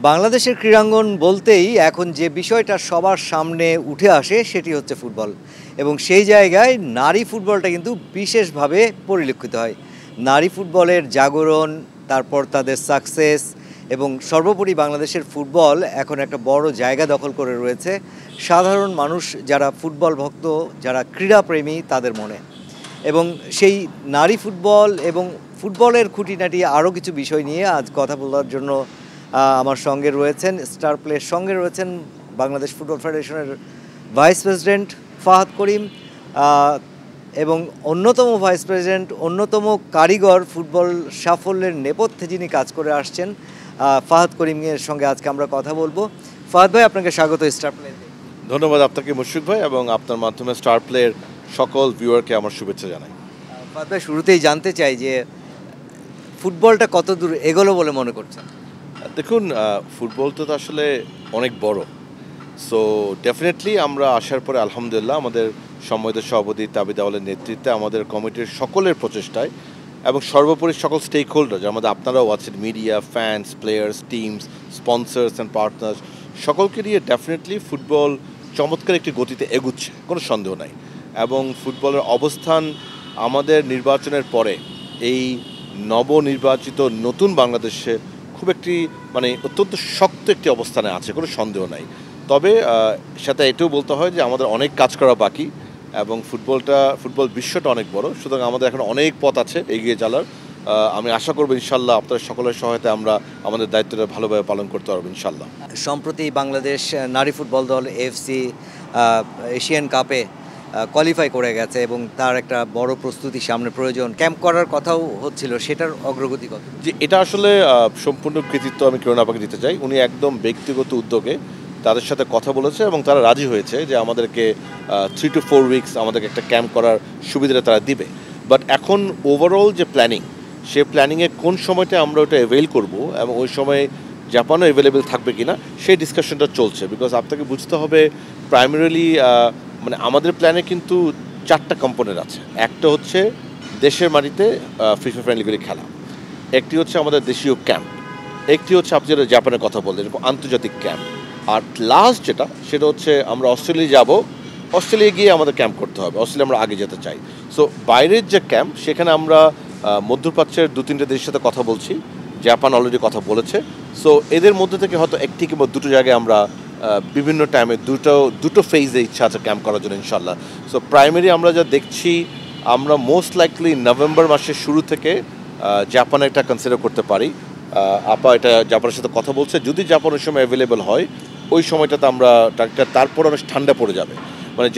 বাংলাদেশের ক্রীড়াঙ্গন বলতেই এখন যে বিষয়টা সবার সামনে উঠে আসে সেটি হচ্ছে ফুটবল এবং সেই জায়গায় নারী ফুটবলটা কিন্তু বিশেষভাবে পরিলক্ষিত হয়। নারী ফুটবলের জাগরণ, তারপর তাদের সাকসেস এবং সর্বোপরি বাংলাদেশের ফুটবল এখন একটা বড় জায়গা দখল করে রয়েছে সাধারণ মানুষ যারা ফুটবল ভক্ত, যারা ক্রীড়াপ্রেমী তাদের মনে। এবং সেই নারী ফুটবল এবং ফুটবলের খুঁটিনাটি আরও কিছু বিষয় নিয়ে আজ কথা বলার জন্য আমার সঙ্গে রয়েছেন স্টার প্লের সঙ্গে রয়েছেন বাংলাদেশ ফুটবল ফেডারেশনের ভাইস প্রেসিডেন্ট ফাহাদ করিম এবং অন্যতম ভাইস প্রেসিডেন্ট, অন্যতম কারিগর ফুটবল সাফল্যের নেপথ্যে যিনি কাজ করে আসছেন ফাহাদ করিমের সঙ্গে আজকে আমরা কথা বলবো। ফাহাদ ভাই, আপনাকে স্বাগত স্টার প্লে। ধন্যবাদ আপনাকে মুশফিক ভাই, এবং আপনার মাধ্যমে স্টার প্লের সকল ভিউয়ারকে আমার শুভেচ্ছা জানাই। ফাহাদ ভাই, শুরুতেই জানতে চাই যে ফুটবলটা কত দূর এগোলো বলে মনে করছেন? দেখুন, ফুটবল তো আসলে অনেক বড়। সো ডেফিনেটলি আমরা আসার পরে আলহামদুলিল্লাহ আমাদের সম্মানিত সভাপতি তাবিদ আওয়ালের নেতৃত্বে আমাদের কমিটির সকলের প্রচেষ্টায় এবং সর্বোপরি সকল স্টেক হোল্ডার, যার মধ্যে আপনারাও আছেন, media, fans, players, teams, sponsors and partners, সকলকে নিয়ে ডেফিনেটলি ফুটবল চমৎকার একটি গতিতে এগুচ্ছে, কোনো সন্দেহ নাই। এবং ফুটবলের অবস্থান আমাদের নির্বাচনের পরে এই নবনির্বাচিত নতুন বাংলাদেশে খুব একটি অত্যন্ত শক্ত একটি অবস্থানে আছে, কোনো সন্দেহ নাই। তবে সাথে এটাও বলতে হয় যে আমাদের অনেক কাজ করা বাকি এবং ফুটবল বিশ্বটা অনেক বড়, সুতরাং আমাদের এখন অনেক পথ আছে এগিয়ে চলার। আমি আশা করবো ইনশাল্লাহ আপনাদের সকলের সহায়তায় আমরা আমাদের দায়িত্বটা ভালোভাবে পালন করতে পারবো ইনশাল্লাহ। সম্প্রতি বাংলাদেশ নারী ফুটবল দল এফসি এশিয়ান কাপে কোয়ালিফাই করে গেছে এবং তার একটা বড় প্রস্তুতি সামনে প্রয়োজন, ক্যাম্প করার কথাও হচ্ছিল, সেটার অগ্রগতি কত? যে এটা আসলে সম্পূর্ণ কৃতিত্ব আমি কিরণ আপাকে দিতে চাই। উনি একদম ব্যক্তিগত উদ্যোগে তাদের সাথে কথা বলেছে এবং তারা রাজি হয়েছে যে আমাদেরকে 3 to 4 উইকস আমাদেরকে একটা ক্যাম্প করার সুবিধাটা তারা দিবে। বাট এখন ওভারঅল যে প্ল্যানিং, সে প্ল্যানিংয়ে কোন সময়টা আমরা ওটা অ্যাভেল করব এবং ওই সময় জাপানও অ্যাভেলেবেল থাকবে কিনা সেই ডিসকাশনটা চলছে। বিকজ আপনাকে বুঝতে হবে প্রাইমারিলি আমাদের প্ল্যানে কিন্তু 4টা কম্পোনেন্ট আছে। একটা হচ্ছে দেশের মাটিতে ফিফা ফ্রেন্ডলিগুলি খেলা, একটি হচ্ছে আমাদের দেশীয় ক্যাম্প, একটি হচ্ছে আপনি যেটা জাপানের কথা বললেন আন্তর্জাতিক ক্যাম্প, আর লাস্ট সেটা হচ্ছে আমরা অস্ট্রেলিয়া যাব। অস্ট্রেলিয়া গিয়ে আমাদের ক্যাম্প করতে হবে, অস্ট্রেলিয়া আমরা আগে যেতে চাই। সো বাইরের যে ক্যাম্প, সেখানে আমরা মধ্যপ্রাচ্যের 2-3টে দেশের সাথে কথা বলছি, জাপান অলরেডি কথা বলেছে। সো এদের মধ্যে থেকে হয়তো একটি কিংবা দুটো জায়গায় আমরা বিভিন্ন টাইমে দুটো ফেজে ইচ্ছা আছে ক্যাম্প করার জন্য ইনশাল্লাহ। সো প্রাইমারি আমরা যা দেখছি, আমরা মোস্ট লাইকলি নভেম্বর মাসের শুরু থেকে জাপানে এটা কনসিডার করতে পারি। আপা এটা জাপানের সাথে কথা বলছে, যদি জাপানের সময় অ্যাভেলেবেল হয় ওই সময়টাতে আমরা তারপর অনেক ঠান্ডা পড়ে যাবে।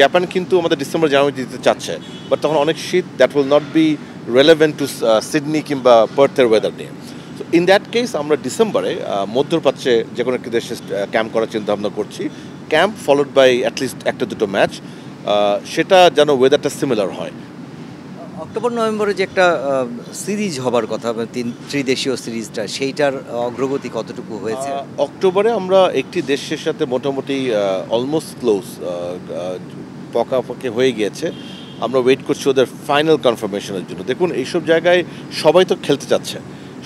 জাপান কিন্তু আমাদের ডিসেম্বর জানুয়ারি দিতে চাচ্ছে, বাট তখন অনেক শীত, that will not be relevant two Sydney কিংবা পার্থের ওয়েদার নিয়ে। সো ইন দ্যাট কেস আমরা ডিসেম্বরে মধ্যপ্রাচ্যে যে কোনো একটি দেশে ক্যাম্প করার চিন্তাভাবনা করছি। Camp followed by at least 1-2 match, সেটা যেন ওয়েদারটা সিমিলার হয়। অক্টোবর নভেম্বরে যে একটা সিরিজ হবার কথা, ত্রিদেশীয় সিরিজটা, সেইটার অগ্রগতি কতটুকু হয়েছে? অক্টোবরে আমরা একটি দেশের সাথে মোটামুটি অলমোস্ট ক্লোজ, পাকাপাকি হয়ে গিয়েছে। আমরা ওয়েট করছি ওদের ফাইনাল কনফার্মেশনের জন্য। দেখুন, এইসব জায়গায় সবাই তো খেলতে চাচ্ছে,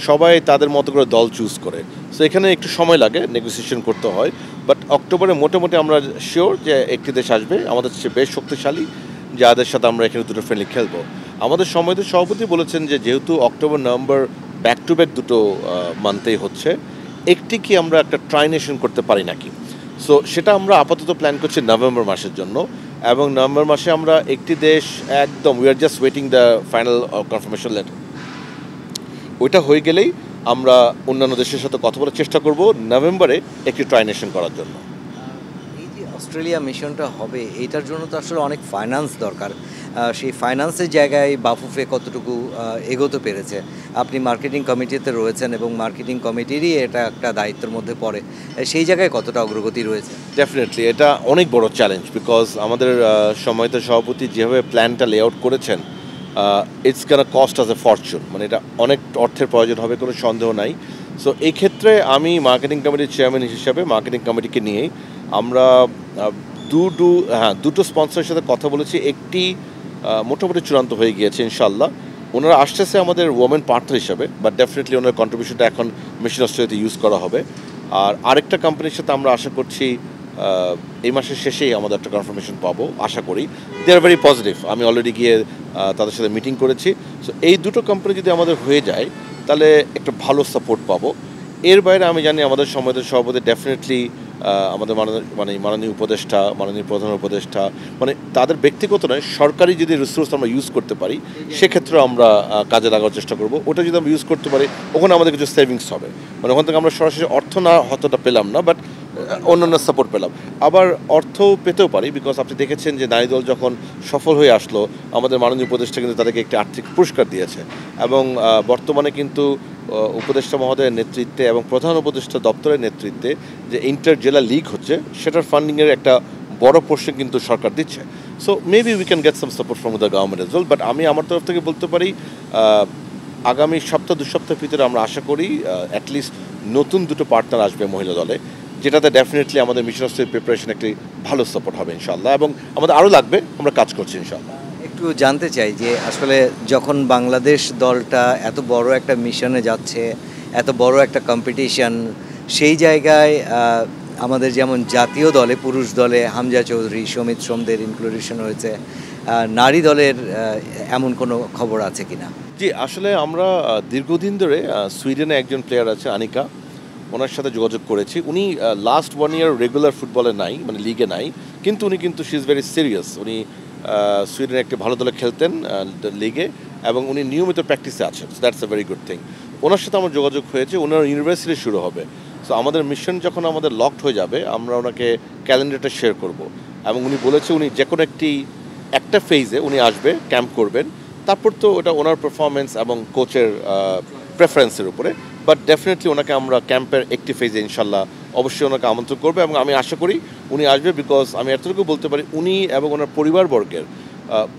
সবাই তাদের মতো করে দল চুজ করে। সো এখানে একটু সময় লাগে, নেগোসিয়েশন করতে হয়। বাট অক্টোবরে মোটামুটি আমরা শিওর যে একটি দেশ আসবে আমাদের চেয়ে বেশ শক্তিশালী, যাদের সাথে আমরা এখানে দুটো ফ্রেন্ডলি খেলবো। আমাদের সম্মানিত সভাপতি বলেছেন যে যেহেতু October November back to back দুটো মান্থেই হচ্ছে, একটি কি আমরা একটা ট্রাইনেশন করতে পারি নাকি। সো সেটা আমরা আপাতত প্ল্যান করছি নভেম্বর মাসের জন্য, এবং নভেম্বর মাসে আমরা একটি দেশ একদম we are just waiting the final confirmation letter. ওইটা হয়ে গেলেই আমরা অন্যান্য দেশের সাথে কথা বলার চেষ্টা করব নভেম্বরে একটি ট্রাইনেশন করার জন্য। এই যে অস্ট্রেলিয়া মিশনটা হবে, এইটার জন্য তো আসলে অনেক ফাইন্যান্স দরকার। সেই ফাইন্যান্সের জায়গায় বাফুফে কতটুকু এগোতে পেরেছে? আপনি মার্কেটিং কমিটিতে রয়েছেন এবং মার্কেটিং কমিটিরই এটা একটা দায়িত্বের মধ্যে পড়ে, সেই জায়গায় কতটা অগ্রগতি রয়েছে? ডেফিনেটলি এটা অনেক বড় চ্যালেঞ্জ, বিকজ আমাদের সম্মানিত সভাপতি যেভাবে প্ল্যানটা লে আউট করেছেন, it's Gaana cost as a Fortune, এটা অনেক অর্থের প্রয়োজন হবে, কোনো সন্দেহ নাই। সো এই ক্ষেত্রে আমি মার্কেটিং কমিটির চেয়ারম্যান হিসেবে মার্কেটিং কমিটিকে নিয়েই আমরা দুটো স্পন্সরের সাথে কথা বলেছি। একটি মোটামুটি চূড়ান্ত হয়ে গিয়েছে ইনশাল্লাহ। ওনারা আসতেছে আমাদের ওমেন পার্টনার হিসাবে, বাট ডেফিনেটলি ওনার কন্ট্রিবিউশনটা এখন মিশন অস্ট্রেলিয়াতে ইউজ করা হবে। আর আরেকটা কোম্পানির সাথে আমরা আশা করছি এই মাসের শেষেই আমাদের একটা কনফার্মেশন পাবো আশা করি। দে আর ভেরি পজিটিভ, আমি অলরেডি গিয়ে তাদের সাথে মিটিং করেছি। সো এই দুটো কোম্পানি যদি আমাদের হয়ে যায় তাহলে একটা ভালো সাপোর্ট পাবো। এর বাইরে আমি জানি আমাদের সমাজের সভাপতি ডেফিনেটলি আমাদের মাননীয় উপদেষ্টা, মাননীয় প্রধান উপদেষ্টা, মানে তাদের ব্যক্তিগত নয় সরকারি যদি রিসোর্স আমরা ইউজ করতে পারি সেক্ষেত্রে আমরা কাজে লাগার চেষ্টা করব। ওটা যদি আমরা ইউজ করতে পারি ওখানে আমাদের কিছু সেভিংস হবে, মানে ওখান থেকে আমরা সরাসরি অর্থ না হয়তোটা পেলাম না, বাট অন্যান্য সাপোর্ট পেলাম। আবার অর্থ পেতেও পারি, বিকজ আপনি দেখেছেন যে নারী দল যখন সফল হয়ে আসলো আমাদের মাননীয় উপদেষ্টা কিন্তু তাদেরকে একটি আর্থিক পুরস্কার দিয়েছে। এবং বর্তমানে কিন্তু উপদেষ্টা মহোদয়ের নেতৃত্বে এবং প্রধান উপদেষ্টা দপ্তরের নেতৃত্বে যে ইন্টার জেলা লিগ হচ্ছে সেটার ফান্ডিংয়ের একটা বড় পোর্শন কিন্তু সরকার দিচ্ছে। So maybe we can get some support from the government as well. But আমি আমার তরফ থেকে বলতে পারি আগামী সপ্তাহ 2 সপ্তাহের ভিতরে আমরা আশা করি অ্যাটলিস্ট নতুন দুটো পার্টনার আসবে মহিলা দলে, যেটাতে ডেফিনেটলি আমাদের মিশন অফ স্টেট প্রিপারেশন একটি ভালো সাপোর্ট হবে ইনশাআল্লাহ, এবং আমাদের আরও লাগবে, আমরা কাজ করছি ইনশাআল্লাহ। একটু জানতে চাই যে আসলে যখন বাংলাদেশ দলটা এত বড় একটা মিশনে যাচ্ছে, এত বড় একটা কম্পিটিশন, সেই জায়গায় আমাদের যেমন জাতীয় দলে পুরুষ দলে হামজা চৌধুরী, সমিত সোমদের ইনক্লুডেশন হয়েছে, নারী দলের এমন কোনো খবর আছে কিনা? জি, আসলে আমরা দীর্ঘদিন ধরে সুইডেনে একজন প্লেয়ার আছে আনিকা, ওনার সাথে যোগাযোগ করেছি। উনি লাস্ট 1 ইয়ার রেগুলার ফুটবলে নাই, মানে লিগে নাই, কিন্তু উনি কিন্তু শি ইজ ভেরি সিরিয়াস। উনি সুইডেনের একটি ভালো দলে খেলতেন লিগে, এবং উনি নিয়মিত প্র্যাকটিসে আছেন। That's a very good thing. ওনার সাথে আমার যোগাযোগ হয়েছে, ওনার ইউনিভার্সিটি শুরু হবে। সো আমাদের মিশন যখন আমাদের লকড হয়ে যাবে আমরা ওনাকে ক্যালেন্ডারটা শেয়ার করব, এবং উনি বলেছে উনি যে কোনো একটা ফেজে উনি আসবে, ক্যাম্প করবেন, তারপর তো ওটা ওনার পারফরমেন্স এবং কোচের প্রেফারেন্সের উপরে। বাট ডেফিনেটলি ওনাকে আমরা ক্যাম্পের একটি ফেজে ইনশাল্লাহ অবশ্যই ওনাকে আমন্ত্রণ করবে, এবং আমি আশা করি উনি আসবে। বিকজ আমি এতটুকু বলতে পারি উনি এবং ওনার পরিবারবর্গের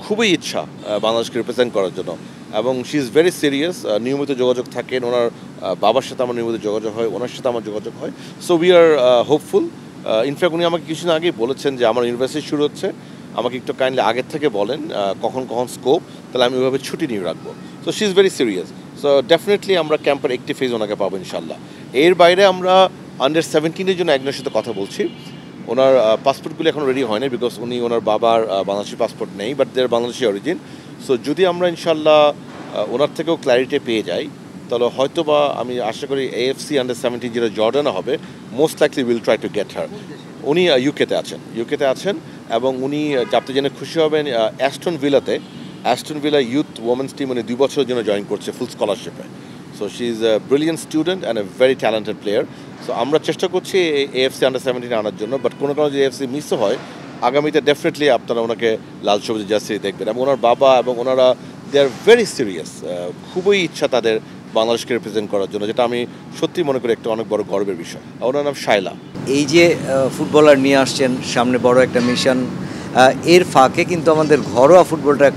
খুবই ইচ্ছা বাংলাদেশকে রিপ্রেজেন্ট করার জন্য, এবং শি ইজ ভেরি সিরিয়াস। নিয়মিত যোগাযোগ থাকেন, ওনার বাবার সাথে আমার নিয়মিত যোগাযোগ হয়, ওনার সাথে আমার যোগাযোগ হয়। So we are hopeful. In fact উনি আমাকে কিছুদিন আগেই বলেছেন যে আমার ইউনিভার্সিটি শুরু হচ্ছে, আমাকে একটু কাইন্ডলি আগের থেকে বলেন কখন কখন স্কোপ, তাহলে আমি ওইভাবে ছুটি নিয়ে রাখবো। So she is very serious. So definitely আমরা ক্যাম্পের একটি ফেজ ওনাকে পাবো ইনশাল্লাহ। এর বাইরে আমরা আন্ডার-17 জন্য একজনের সাথে কথা বলছি। ওনার পাসপোর্টগুলি এখন রেডি হয় না, বিকজ উনি ওনার বাবার বাংলাদেশি পাসপোর্ট নেই, but there Bangladeshi origin. So যদি আমরা ইনশাল্লাহ ওনার থেকেও ক্ল্যারিটি পেয়ে যাই তাহলে হয়তো বা আমি আশা করি AFC আন্ডার-17 যেটা জর্ডানে হবে, most likely will try to get her. উনি ইউকেতে আছেন এবং উনি আপনি জেনে খুশি হবেন Aston Villa youth women's team উনি 2 বছরের জন্য জয়েন করছে ফুল স্কলারশিপে। So she is a brilliant student and a very talented player. So আমরা চেষ্টা করছি AFC আন্ডার-17 আনার জন্য, বাট কোনো যদি AFC মিসও হয় আগামীতে ডেফিনেটলি আপনারা ওনাকে লাল সবুজ জার্সি দেখবেন। এবং ওনার বাবা এবং ওনারা দে আর ভেরি সিরিয়াস, খুবই ইচ্ছা তাদের বাংলাদেশকে রিপ্রেজেন্ট করার জন্য, যেটা আমি সত্যি মনে করি একটা অনেক বড় গর্বের বিষয়। ওনার নাম শায়লা। এই যে ফুটবলার নিয়ে আসছেন, সামনে বড় একটা মিশন, এর ফাঁকে কিন্তু আমাদের ঘরোয়া ফুটবলটা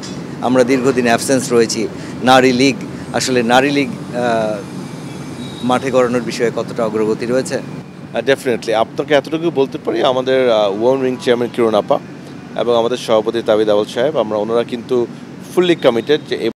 আমরা দীর্ঘদিন অ্যাবসেন্স রয়েছি। নারী লিগ, আসলে নারী লিগ মাঠে গড়ানোর বিষয়ে কতটা অগ্রগতি রয়েছে? ডেফিনেটলি আপনাকে এতটুকু বলতে পারি, আমাদের ওয়ার্ল্ড রিং চেয়ারম্যান কিরণ আপা এবং আমাদের সভাপতি তাবিদ আউল সাহেব, ওনারা কিন্তু ফুললি কমিটেড যে